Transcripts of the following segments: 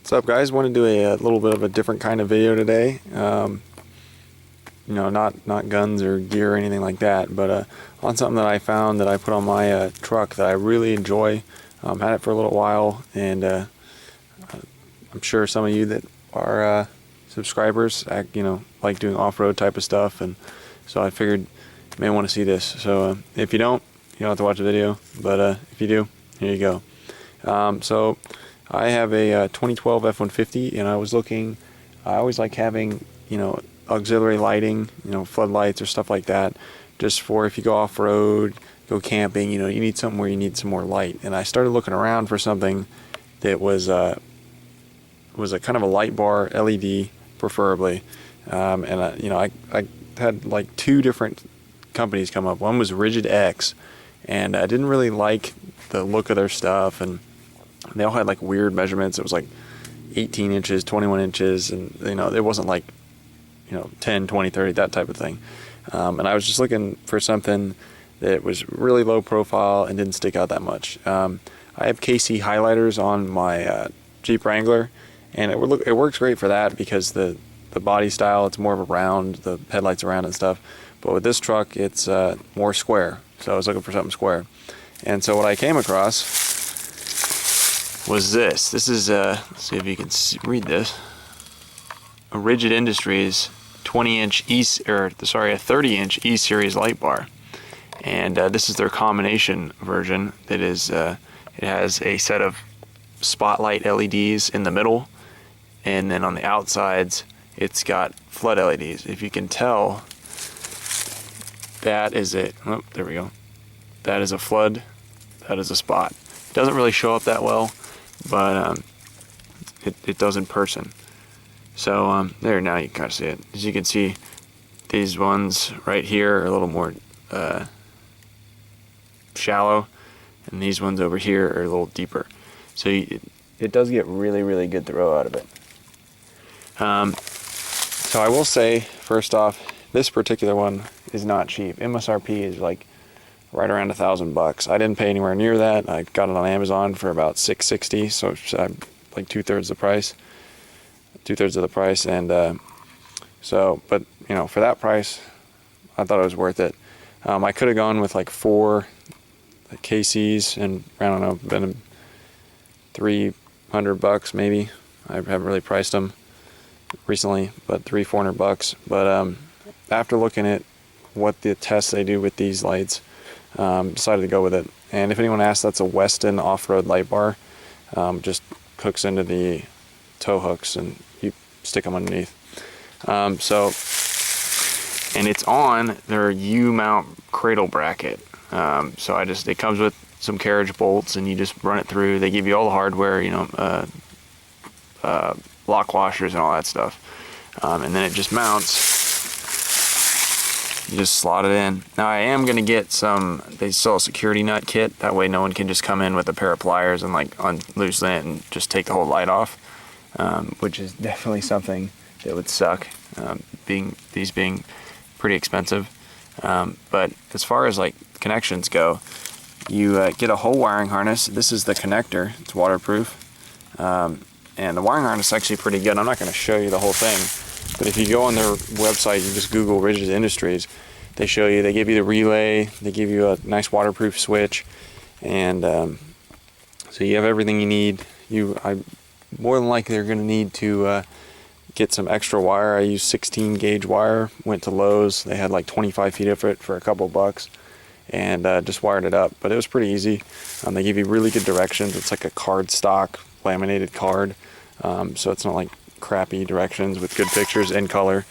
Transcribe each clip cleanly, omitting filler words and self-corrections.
What's up, guys? Want to do a little bit of a different kind of video today. You know, not guns or gear or anything like that, but on something that I found that I put on my truck that I really enjoy. Had it for a little while, and I'm sure some of you that are subscribers, like doing off-road type of stuff, and so I figured you may want to see this. So if you don't have to watch the video, but if you do, here you go. So I have a 2012 F-150, and I was looking. I always like having auxiliary lighting, floodlights or stuff like that, just for if you go off-road, go camping. You need something where you need some more light. And I started looking around for something that was a kind of a light bar LED, preferably. And I had like two different companies come up. One was Rigid X, and I didn't really like the look of their stuff, and they all had like weird measurements. It was like 18 inches, 21 inches, and it wasn't like 10, 20, 30, that type of thing. And I was just looking for something that was really low profile and didn't stick out that much. I have KC highlighters on my Jeep Wrangler, and it works great for that because the body style, it's more of a round, the headlights are round and stuff. But with this truck, it's more square. So I was looking for something square. And so what I came across was this. This is, let's see if you can read this. A Rigid Industries 20-inch a 30-inch E-Series light bar. And this is their combination version. That is, it has a set of spotlight LEDs in the middle, and then on the outsides, it's got flood LEDs. If you can tell, that is it. Oh, there we go. That is a flood. That is a spot. It doesn't really show up that well, but it does in person. So there, now you can kind of see it. As you can see, these ones right here are a little more shallow, and these ones over here are a little deeper. So it does get really, really good throw out of it. So I will say, first off, this particular one is not cheap. MSRP is like right around $1,000. I didn't pay anywhere near that. I got it on Amazon for about $660, so it's like two-thirds of the price. And so, but for that price, I thought it was worth it. I could have gone with like 4 KCs, and I don't know, been $300 maybe. I haven't really priced them recently, but $300-400. But after looking at what the tests they do with these lights, decided to go with it. And if anyone asks, that's a Weston off-road light bar. Just hooks into the tow hooks, and you stick them underneath. And it's on their U-mount cradle bracket. So it comes with some carriage bolts, and you just run it through. They give you all the hardware, lock washers and all that stuff. And then it just mounts. You just slot it in. Now I am gonna get they sell a security nut kit. That way no one can just come in with a pair of pliers and like loosen it and just take the whole light off. Which is definitely something that would suck, these being pretty expensive. But as far as like connections go, you get a whole wiring harness. This is the connector. It's waterproof. And the wiring harness is actually pretty good. I'm not going to show you the whole thing, but if you go on their website, you just Google Rigid Industries, they give you the relay, they give you a nice waterproof switch, and so you have everything you need. More than likely, they're going to need to get some extra wire. I used 16 gauge wire, went to Lowe's. They had like 25 feet of it for a couple bucks, and just wired it up. But it was pretty easy. They give you really good directions. It's like a card stock, laminated card. So it's not like crappy directions, with good pictures in color.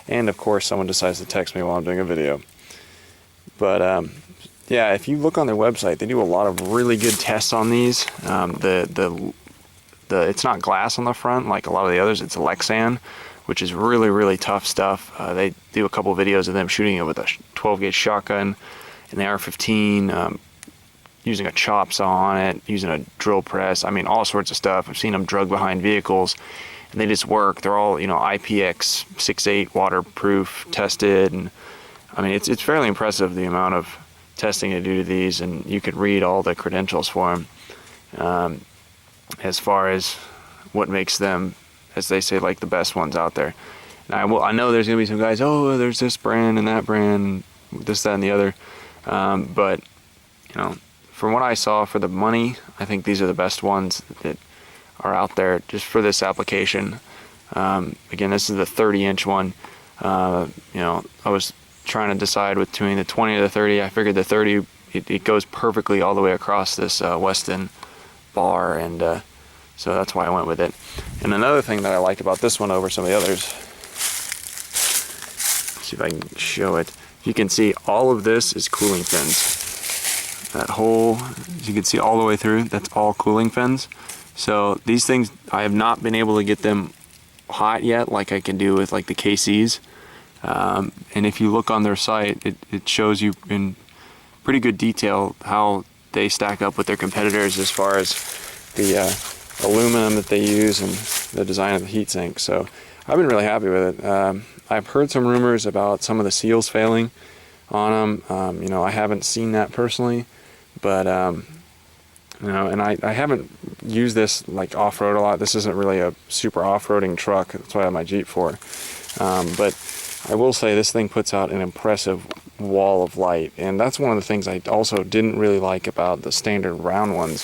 And of course, someone decides to text me while I'm doing a video. But yeah, if you look on their website, they do a lot of really good tests on these. It's not glass on the front like a lot of the others. It's Lexan, which is really, really tough stuff. They do a couple videos of them shooting it with a 12 gauge shotgun, an AR-15, using a chop saw on it, using a drill press. I mean, all sorts of stuff. I've seen them drug behind vehicles, and they just work. They're all, IPX68 waterproof tested, and I mean, it's fairly impressive the amount of testing they do to these, and you could read all the credentials for them. As far as what makes them, as they say, like the best ones out there. And I know there's gonna be some guys, oh, there's this brand and that brand, this, that, and the other. But you know, from what I saw for the money, I think these are the best ones that are out there just for this application. Again, this is the 30-inch one. You know, I was trying to decide between the 20 or the 30. I figured the 30, it goes perfectly all the way across this Weston bar, and so that's why I went with it. And another thing that I liked about this one over some of the others, see if I can show it. You can see all of this is cooling fins. That whole, as you can see all the way through, that's all cooling fins. So these things, I have not been able to get them hot yet like I can do with like the KCs. And if you look on their site, it shows you in pretty good detail how they stack up with their competitors as far as the aluminum that they use and the design of the heatsink. So I've been really happy with it. I've heard some rumors about some of the seals failing on them. You know, I haven't seen that personally, but you know, and I haven't used this like off-road a lot. This isn't really a super off-roading truck. That's what I have my Jeep for. But I will say this thing puts out an impressive wall of light, and that's one of the things I also didn't really like about the standard round ones,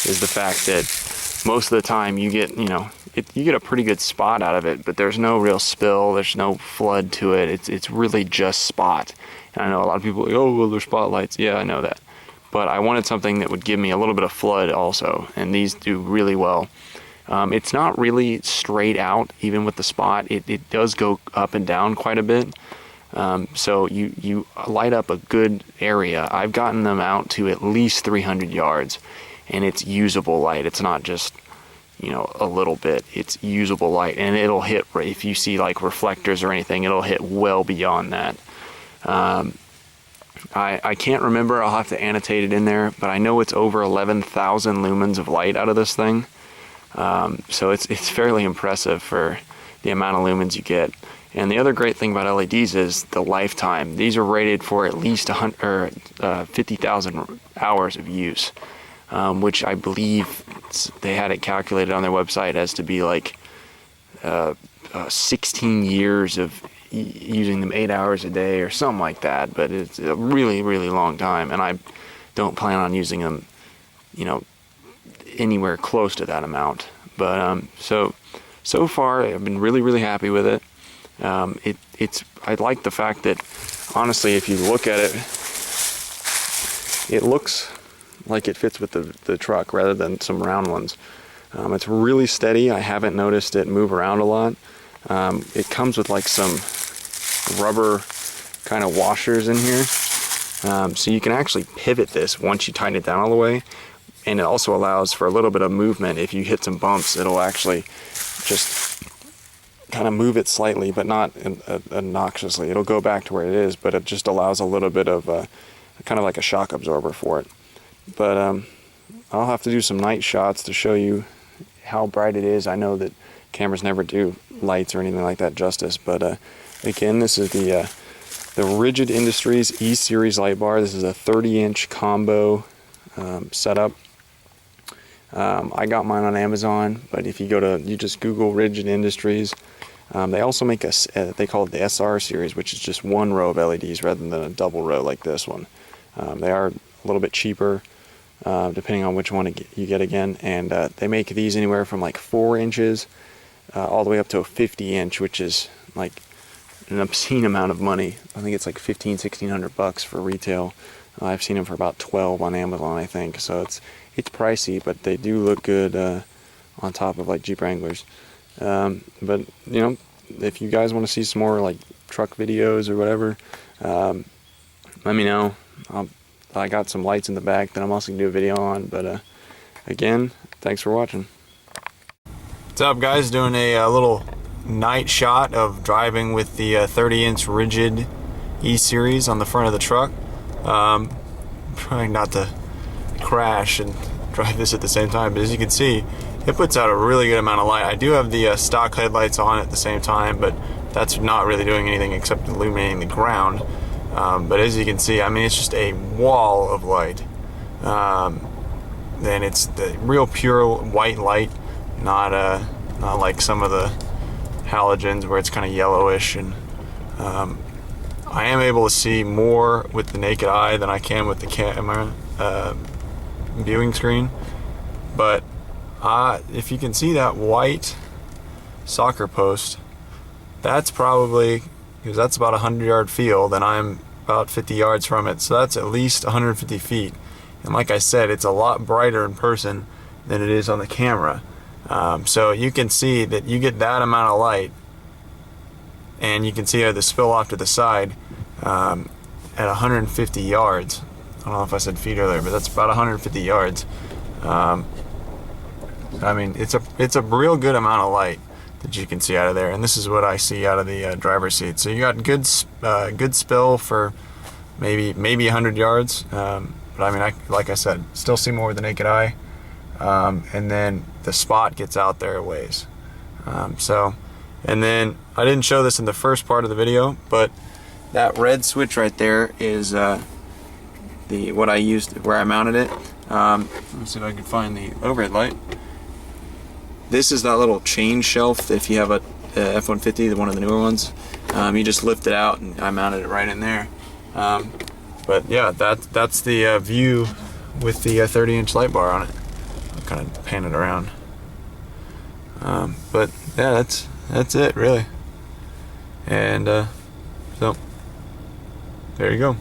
is the fact that most of the time you get, you know, you get a pretty good spot out of it, but there's no real spill, there's no flood to it. It's really just spot. And I know a lot of people are like, oh, well, they're spotlights. Yeah, I know that. But I wanted something that would give me a little bit of flood also, and these do really well. It's not really straight out, even with the spot. It does go up and down quite a bit. So you light up a good area. I've gotten them out to at least 300 yards, and it's usable light. It's not just, you know, a little bit. It's usable light, and it'll hit, if you see like reflectors or anything, it'll hit well beyond that. I can't remember, I'll have to annotate it in there, but I know it's over 11,000 lumens of light out of this thing. So it's fairly impressive for the amount of lumens you get. And the other great thing about LEDs is the lifetime. These are rated for at least 50,000 hours of use, which I believe they had it calculated on their website as to be like 16 years of using them 8 hours a day or something like that. But it's a really, really long time, and I don't plan on using them, you know, anywhere close to that amount. But so far I've been really, really happy with it. I like the fact that, honestly, if you look at it, it looks like it fits with the truck rather than some round ones. It's really steady. I haven't noticed it move around a lot. It comes with like some rubber kind of washers in here, so you can actually pivot this once you tighten it down all the way. And it also allows for a little bit of movement. If you hit some bumps, it'll actually just kind of move it slightly, but not obnoxiously. It'll go back to where it is, but it just allows a little bit of kind of like a shock absorber for it. But I'll have to do some night shots to show you how bright it is. I know that cameras never do lights or anything like that justice, but again, this is the Rigid Industries E-Series light bar. This is a 30-inch combo setup. I got mine on Amazon, but if you you just Google Rigid Industries, they also make they call it the SR series, which is just one row of LEDs rather than a double row like this one. They are a little bit cheaper, depending on which one you get again, and they make these anywhere from like 4 inches all the way up to a 50-inch, which is like an obscene amount of money. I think it's like $1,500-$1,600 for retail. I've seen them for about 12 on Amazon, I think. So it's pricey, but they do look good on top of like Jeep Wranglers. But you know, if you guys want to see some more like truck videos or whatever, let me know. I got some lights in the back that I'm also gonna do a video on. But again, thanks for watching. What's up, guys? Doing a little night shot of driving with the 30-inch Rigid E-Series on the front of the truck. Trying not to crash and drive this at the same time, but as you can see, it puts out a really good amount of light. I do have the stock headlights on at the same time, but that's not really doing anything except illuminating the ground. But as you can see, I mean, it's just a wall of light. And it's the real pure white light, not not like some of the halogens where it's kind of yellowish. And I am able to see more with the naked eye than I can with the camera viewing screen. But if you can see that white soccer post, that's probably, because that's about a 100-yard field and I'm about 50 yards from it, so that's at least 150 feet. And like I said, it's a lot brighter in person than it is on the camera. So you can see that you get that amount of light, and you can see the spill off to the side at 150 yards. I don't know if I said feet earlier, but that's about 150 yards. I mean, it's a real good amount of light that you can see out of there, and this is what I see out of the driver's seat. So you got good spill for maybe 100 yards. But I mean, like I said, still see more with the naked eye. And then the spot gets out there a ways. And then I didn't show this in the first part of the video, but that red switch right there is what I used where I mounted it. Let me see if I can find the overhead light. This is that little chain shelf that if you have a F-150, one of the newer ones, you just lift it out, and I mounted it right in there. But yeah, that's the view with the 30-inch light bar on it. I'll kind of pan it around. But yeah, that's it really. And so there you go.